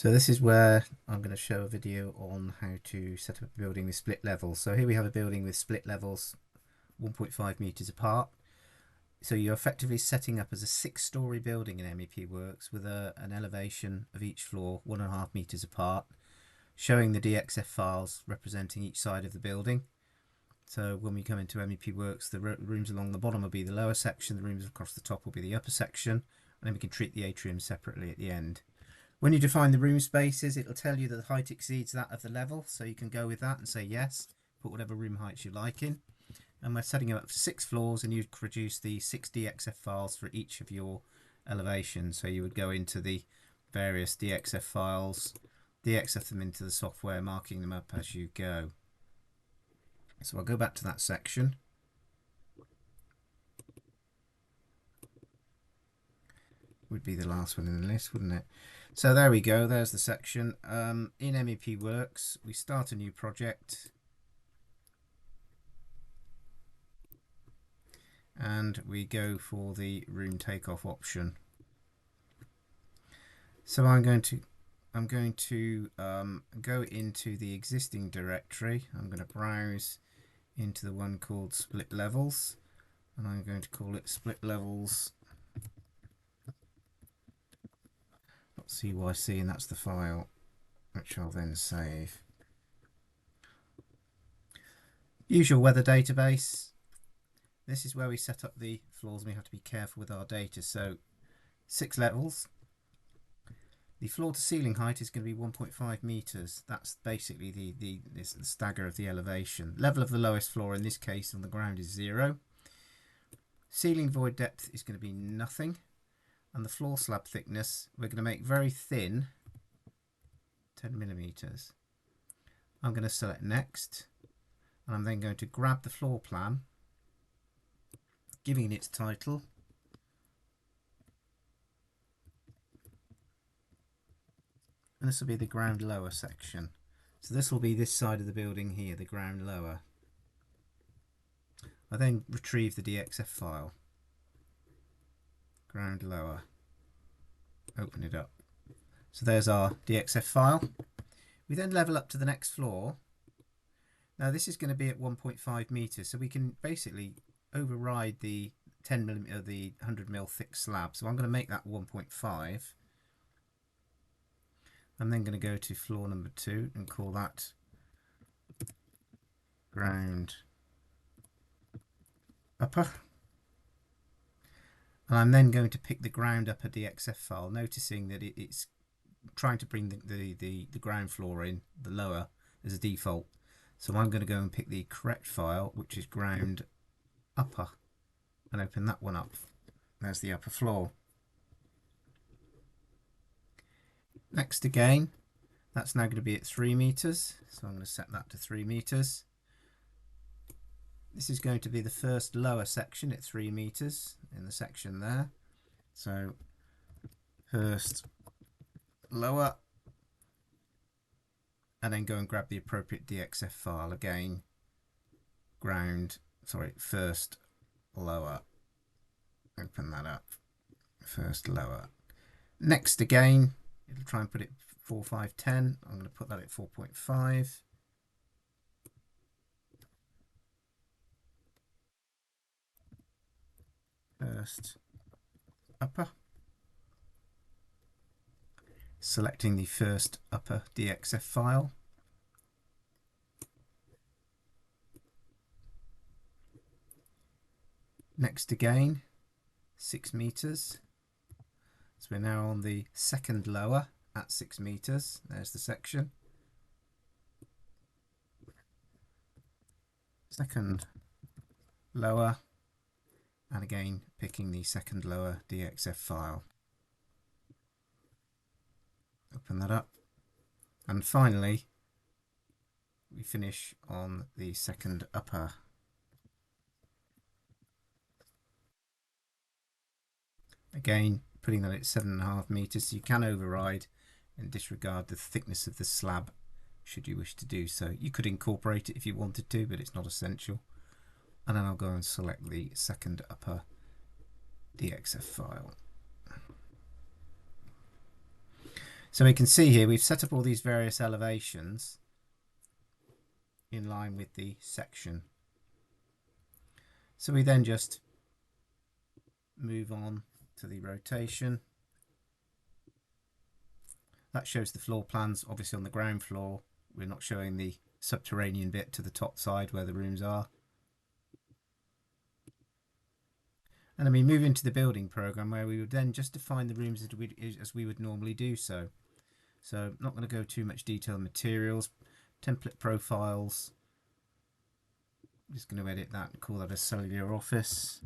So this is where I'm going to show a video on how to set up a building with split levels. So here we have a building with split levels 1.5 meters apart. So you're effectively setting up as a 6-story building in MEPworx with an elevation of each floor 1.5 meters apart, showing the DXF files representing each side of the building. So when we come into MEPworx, the rooms along the bottom will be the lower section, the rooms across the top will be the upper section, and then we can treat the atrium separately at the end. When you define the room spaces, it'll tell you that the height exceeds that of the level, so you can go with that and say yes, put whatever room heights you like in. And we're setting it up for 6 floors, and you'd produce the 6 DXF files for each of your elevations. So you would go into the various DXF files, DXF them into the software, marking them up as you go. So I'll go back to that section. Would be the last one in the list, wouldn't it? So there we go, there's the section. In MEPworx, we start a new project and we go for the room takeoff option. So I'm going to go into the existing directory. I'm going to browse into the one called split levels, and I'm going to call it split levels .cyc, and that's the file which I'll then save. Usual weather database. This is where we set up the floors, and we have to be careful with our data. So 6 levels. The floor to ceiling height is going to be 1.5 meters. That's basically the stagger of the elevation. Level of the lowest floor in this case on the ground is 0. Ceiling void depth is going to be nothing. And the floor slab thickness we're going to make very thin, 10 millimeters. I'm going to select next, and I'm then going to grab the floor plan, giving it its title. And this will be the ground lower section. So this will be this side of the building here, the ground lower. I then retrieve the DXF file. Ground lower. Open it up. So there's our DXF file. We then level up to the next floor. Now this is going to be at 1.5 meters, so we can basically override the 10 millimeter, the 100 mil thick slab. So I'm going to make that 1.5. I'm then going to go to floor number 2 and call that ground upper. And I'm then going to pick the ground upper DXF file, noticing that it's trying to bring the ground floor in, the lower, as a default. So I'm going to go and pick the correct file, which is ground upper, and open that one up. There's the upper floor. Next again, that's now going to be at 3 meters. So I'm going to set that to 3 meters. This is going to be the first lower section at 3 meters in the section there. So first lower, and then go and grab the appropriate DXF file again. First lower. Open that up. First lower. Next again, it'll try and put it 4, 5, 10. I'm going to put that at 4.5. First upper. Selecting the first upper DXF file. Next again, 6 meters. So we're now on the second lower at 6 meters. There's the section. Second lower, and again picking the second lower DXF file. Open that up, and finally we finish on the second upper. Again, putting that at 7.5 meters, so you can override and disregard the thickness of the slab should you wish to do so. You could incorporate it if you wanted to, but it's not essential. And then I'll go and select the second upper DXF file. So we can see here we've set up all these various elevations in line with the section. So we then just move on to the rotation. That shows the floor plans. Obviously on the ground floor we're not showing the subterranean bit to the top side where the rooms are. And then we move into the building program where we would then just define the rooms as we would normally do so. So I'm not going to go too much detail on materials, template profiles. I'm just going to edit that and call that a cellular office.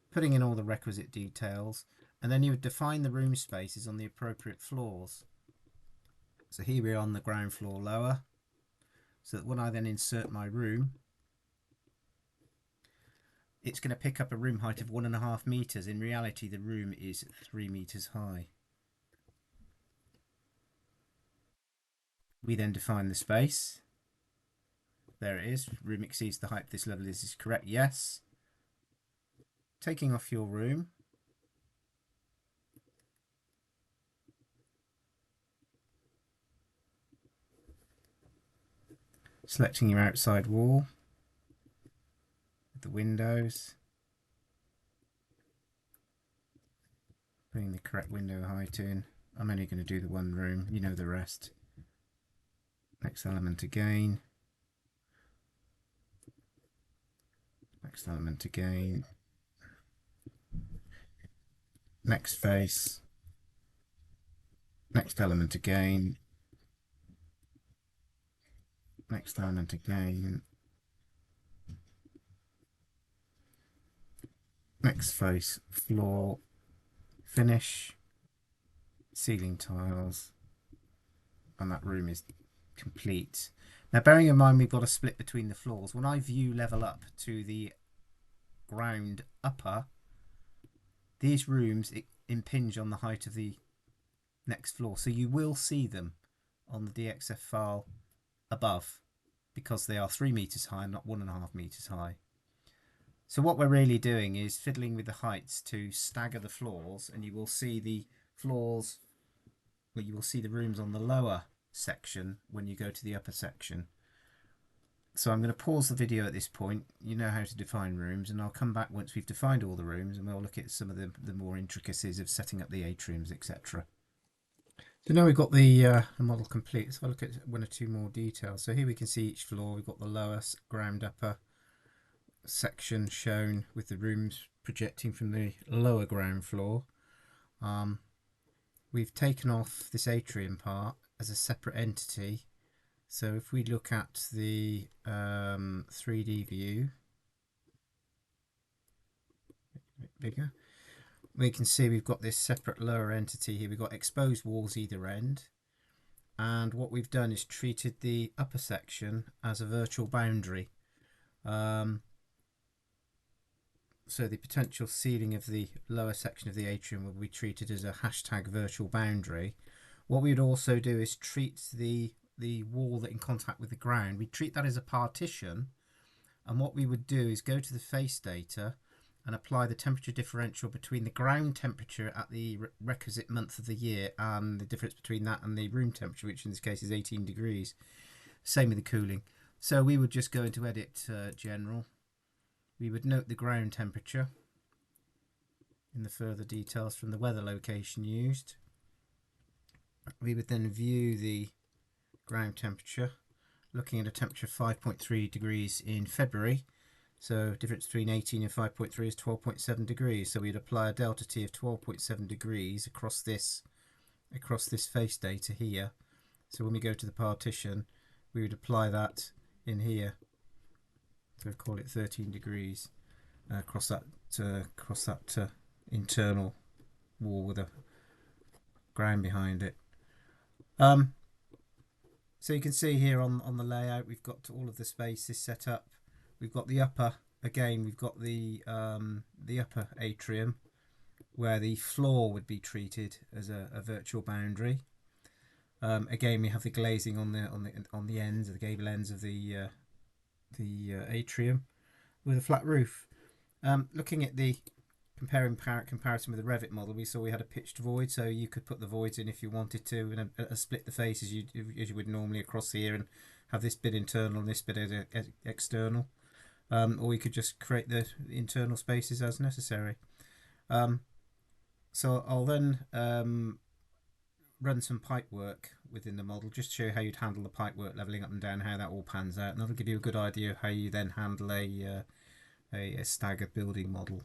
Putting in all the requisite details, and then you would define the room spaces on the appropriate floors. So here we're on the ground floor lower, so that when I then insert my room, it's going to pick up a room height of 1.5 meters. In reality, the room is 3 meters high. We then define the space. There it is. Room exceeds the height of this level. This is correct. Yes. Taking off your room. Selecting your outside wall. The windows. Putting the correct window height in. I'm only going to do the one room. You know the rest. Next element again. Next element again. Next face. Next element again. Next element again. Next face, floor, finish, ceiling tiles, and that room is complete. Now bearing in mind we've got a split between the floors, when I view level up to the ground upper, these rooms impinge on the height of the next floor, so you will see them on the DXF file above because they are 3 meters high, not 1.5 meters high. So what we're really doing is fiddling with the heights to stagger the floors, and you will see the floors, well, you will see the rooms on the lower section when you go to the upper section. So I'm going to pause the video at this point. You know how to define rooms, and I'll come back once we've defined all the rooms and we'll look at some of the more intricacies of setting up the atriums, etc. So now we've got the model complete. Let's have a look at one or two more details. So here we can see each floor. We've got the lower, ground, upper section shown with the rooms projecting from the lower ground floor. We've taken off this atrium part as a separate entity. So if we look at the 3D view, a bit bigger, we can see we've got this separate lower entity here. We've got exposed walls either end, and what we've done is treated the upper section as a virtual boundary. So the potential ceiling of the lower section of the atrium will be treated as a hashtag virtual boundary. What we would also do is treat the wall that in contact with the ground, we treat that as a partition, and what we would do is go to the face data and apply the temperature differential between the ground temperature at the requisite month of the year and the difference between that and the room temperature, which in this case is 18 degrees. Same with the cooling. So we would just go into edit general. We would note the ground temperature in the further details from the weather location used. We would then view the ground temperature, looking at a temperature of 5.3 degrees in February. So difference between 18 and 5.3 is 12.7 degrees. So we'd apply a delta T of 12.7 degrees across this face data here. So when we go to the partition, we would apply that in here. So call it 13 degrees across that internal wall with a ground behind it. So you can see here on the layout, we've got all of the spaces set up. We've got the upper, again, we've got the upper atrium where the floor would be treated as a virtual boundary. Again, we have the glazing on the ends, the gable ends of the atrium with a flat roof. Looking at the comparison with the Revit model, we saw we had a pitched void, so you could put the voids in if you wanted to, and split the face as you would normally across here, and have this bit internal and this bit external. Or you could just create the internal spaces as necessary. So I'll then run some pipe work within the model, just to show you how you'd handle the pipe work, leveling up and down, how that all pans out, and that'll give you a good idea of how you then handle a staggered building model.